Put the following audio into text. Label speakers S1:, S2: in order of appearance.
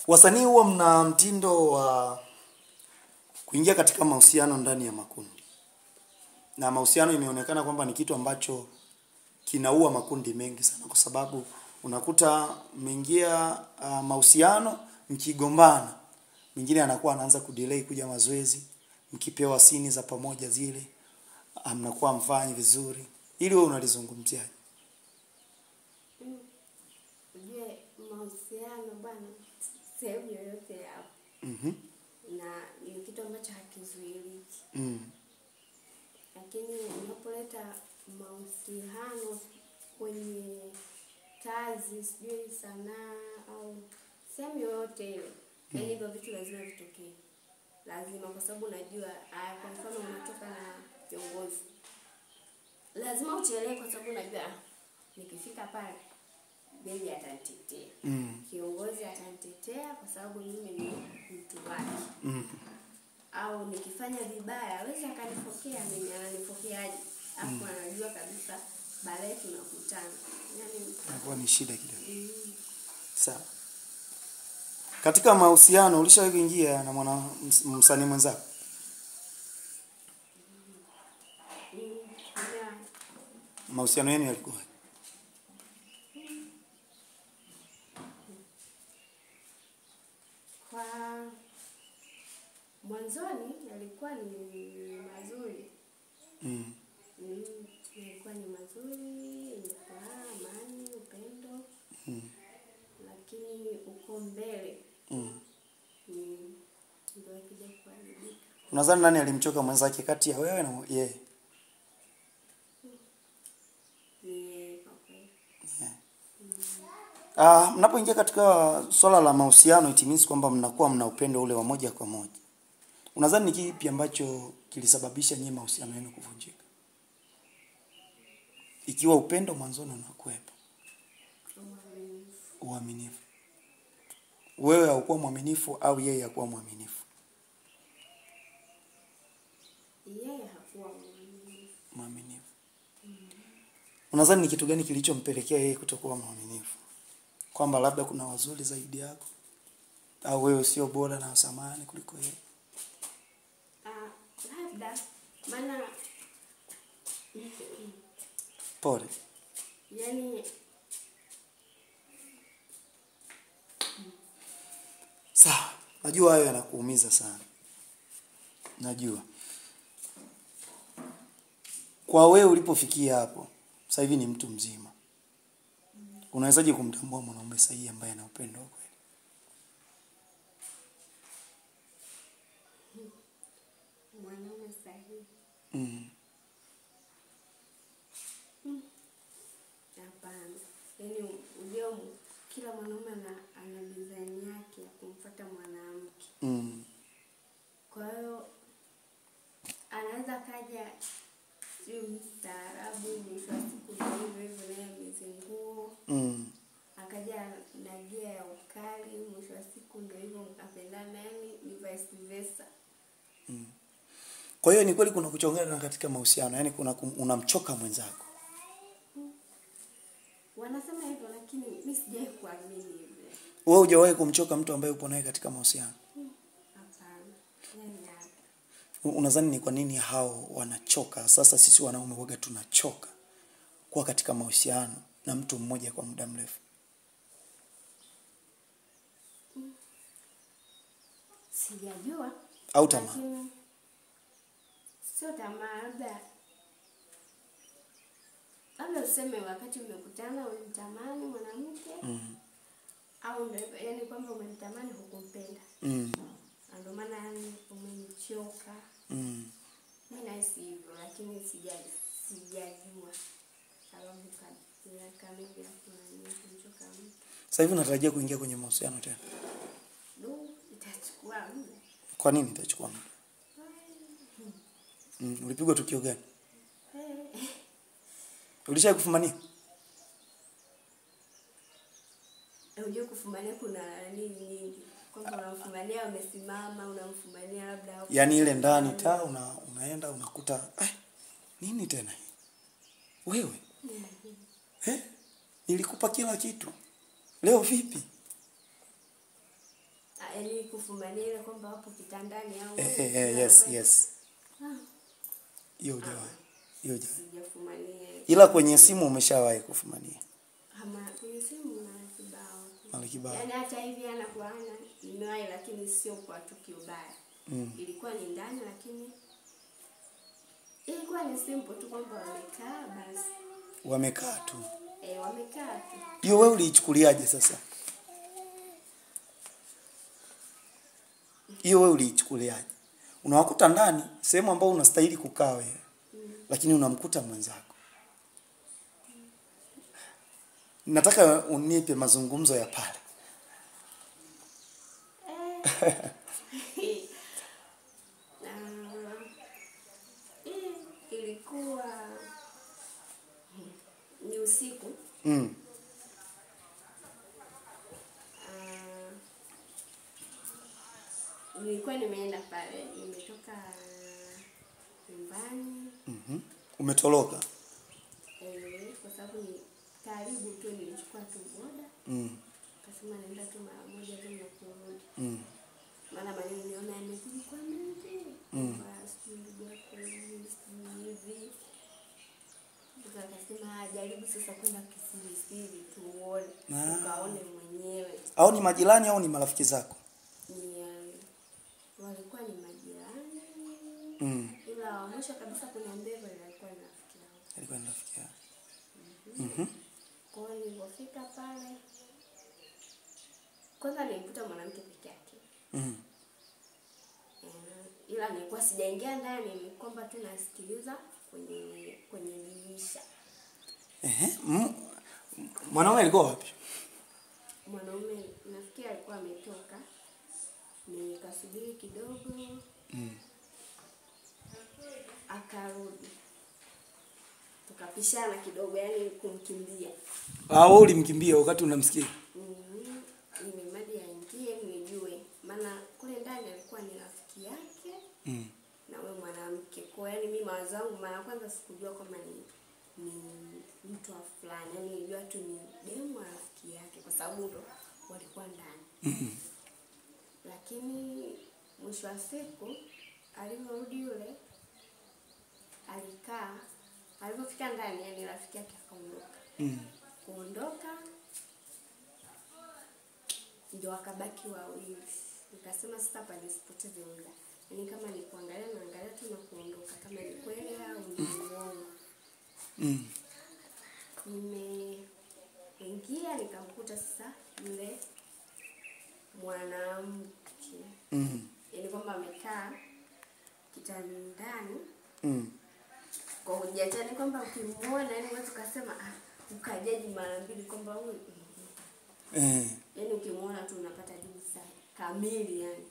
S1: Wasanii huwa mna mtindo wa kuingia katika mahusiano ndani ya makundi. Na mahusiano imeonekana kwamba ni kitu ambacho kinaua makundi mengi sana, kwa sababu unakuta mmeingia mahusiano mkigombana, mwingine anakuwa anaanza kudelay kuja mazoezi, mkipewa sini za pamoja zile mnakuwa mfanyi vizuri. Ili wewe unalizungumziaje?
S2: Je, mahusiano bwana sehemu yoyote hapo. Na ni kitu ambacho hakizuiliki. Lakini unapoleta mahusiano kwenye kazi, sijui sanaa au sehemu yoyote ile, yaani hivyo vitu lazima vitokee. Lazima, kwa sababu unajua kwa mfano unatoka na kiongozi, lazima uchelewe kwa sababu unajua nikifika pale bebi atanitetea. Kiongozi atanitetea kwa sababu mimi ni mtu wake. Au nikifanya vibaya hawezi akanifokea mimi, ananifokeaje? Hapo anajua kabisa baadaye tunakutana. Yaani
S1: inakuwa ni shida kidogo. Sawa. Katika mahusiano ulishawahi kuingia na msanii mwenzako? Mahusiano yenu yalikuwa?
S2: Kwa mwanzoni yalikuwa ni mazuri. Yalikuwa ni mazuri, ilikuwa amani, upendo. Lakini uko mbele ndio ikija kuharibika.
S1: Unadhani nani alimchoka mwenzake kati ya wewe na yeye? Mnapoingia katika swala la mahusiano, it means kwamba mnakuwa mna upendo ule wa moja kwa moja. Unadhani ni kipi ambacho kilisababisha nyinyi mahusiano yenu kuvunjika? Ikiwa upendo mwanzoni unakuwepo. Uaminifu. Wewe haukuwa mwaminifu au yeye hakuwa mwaminifu?
S2: Yeye hakuwa
S1: mwaminifu. Unadhani ni kitu gani kilichompelekea yeye kutokuwa mwaminifu? Kwamba labda kuna wazuri zaidi yako, au wewe sio bora na samani kuliko yeye?
S2: Labda maana
S1: pole.
S2: Yaani
S1: sawa, najua hayo yanakuumiza sana. Najua. Kwa wewe ulipofikia hapo, sasa hivi ni mtu mzima. Unawezaje kumtambua mwanaume sahihi ambaye ana upendo kweli?
S2: Mwanaume sahihi. Hapana. Yaani ujio kila mwanaume ana design yake ya kumfuata mwanamke. Kwa hiyo anaweza kaja sio mstaarabu, mwisho wa siku ndio hivyo naye mzinguo. Akaja na gia ya ukali, mwisho wa siku ndio hivyo mkapendana, yani ni vice versa.
S1: Kwa hiyo ni kweli kuna kuchongana katika mahusiano, yani kuna unamchoka mwenzako.
S2: Wanasema hivyo lakini mimi sijawahi kuamini hivyo.
S1: Wewe hujawahi kumchoka mtu ambaye upo naye katika mahusiano?
S2: Hapana. Yani hapa.
S1: Unadhani ni kwa nini hao wanachoka? Sasa sisi wanaume waga tunachoka kuwa katika mahusiano na mtu mmoja kwa muda mrefu.
S2: Sijajua.
S1: Au tamaa?
S2: Sio tamaa, labda useme wakati umekutana ulimtamani mwanamke. Au ndio yani kwamba umemtamani hukumpenda. Ndio maana yani umenichoka. Mimi nahisi hivyo lakini sijajua sababu kama hivi kumchoka mtu.
S1: Sasa hivi unatarajia kuingia kwenye mahusiano tena?
S2: Itachukua muda.
S1: Kwa nini itachukua muda? Ulipigwa tukio gani? Ulishawahi kufumania?
S2: Unajua kufumania kuna nini nyingi. Kwamba unamfumania umesimama, unamfumania labda hapo.
S1: Yaani ile ndani unaenda unakuta nini tena hii? Wewe? Nilikupa kila kitu. Leo vipi?
S2: yaani kufumania ile kwamba wapo kitandani au
S1: Yes. Hiyo hujawahi.
S2: Sijafumania.
S1: Ila kwenye simu umeshawahi kufumania?
S2: Kwenye simu na kibao.
S1: Mara kibao.
S2: Yaani hata hivi anakuana nimewahi, lakini sio kwa tukio baya. Ilikuwa ni ndani, lakini ilikuwa ni simple tu kwamba wamekaa basi.
S1: Wamekaa tu.
S2: Wamekaa tu.
S1: Hiyo wewe uliichukuliaje sasa? Unawakuta ndani sehemu ambayo unastahili kukaa wewe. Lakini unamkuta mwenzako. Nataka unipe mazungumzo ya pale.
S2: Ilikuwa ni usiku. Nilikuwa nimeenda pale, nimetoka nyumbani.
S1: Umetoroka?
S2: Kwa sababu ni karibu tu, nilichukua tu boda. Kasema naenda tu mara moja tu na kurudi. Maana maneno niona yamezidi kwa mingi. Basi ndugu yako hivi. Tukasema jaribu sasa kwenda kisirisiri tuone, ukaone mwenyewe.
S1: Au ni majirani au ni marafiki zako?
S2: Walikuwa ni majirani. Ila mwisho kabisa kuniambia alikuwa ni rafiki yangu.
S1: Alikuwa ni rafiki yako.
S2: Kwa hiyo nilipofika pale, kwanza nilikuta mwanamke peke yake. Ila nilikuwa sijaingia ndani, ni kwamba tu nasikiliza kwenye dirisha.
S1: Mwanaume alikuwa wapi?
S2: Mwanaume nafikiri alikuwa ametoka. Nikasubiri kidogo. Akarudi. Tukapishana kidogo, yani kumkimbia.
S1: Wewe ulimkimbia wakati unamsikia?
S2: Nimemadi aingie nijue. Maana kule ndani alikuwa ni rafiki yake. Na wewe mwanamke. Kwa yani mimi mawazo yangu mara kwanza sikujua kama ni mtu wa fulani. Yani nilijua tu ni demu wa rafiki yake kwa sababu ndo walikuwa ndani. Lakini mwisho wa siku alivyorudi yule alikaa, alipofika ndani yani rafiki yake akaondoka. Kuondoka ndio akabaki wawili. Nikasema sasa hapa nisipoteze muda. Yaani kama ni kuangalia naangalia tu na kuondoka, kama ni kweli au ni uongo. Nimeingia nikamkuta sasa yule mwanamke. Yaani kwamba amekaa kitandani. Kwa hujajua ni kwamba ukimuona yani watu kasema ukajaji mara mbili kwamba huyu. Yaani ukimuona tu unapata jibu sahihi kamili yani.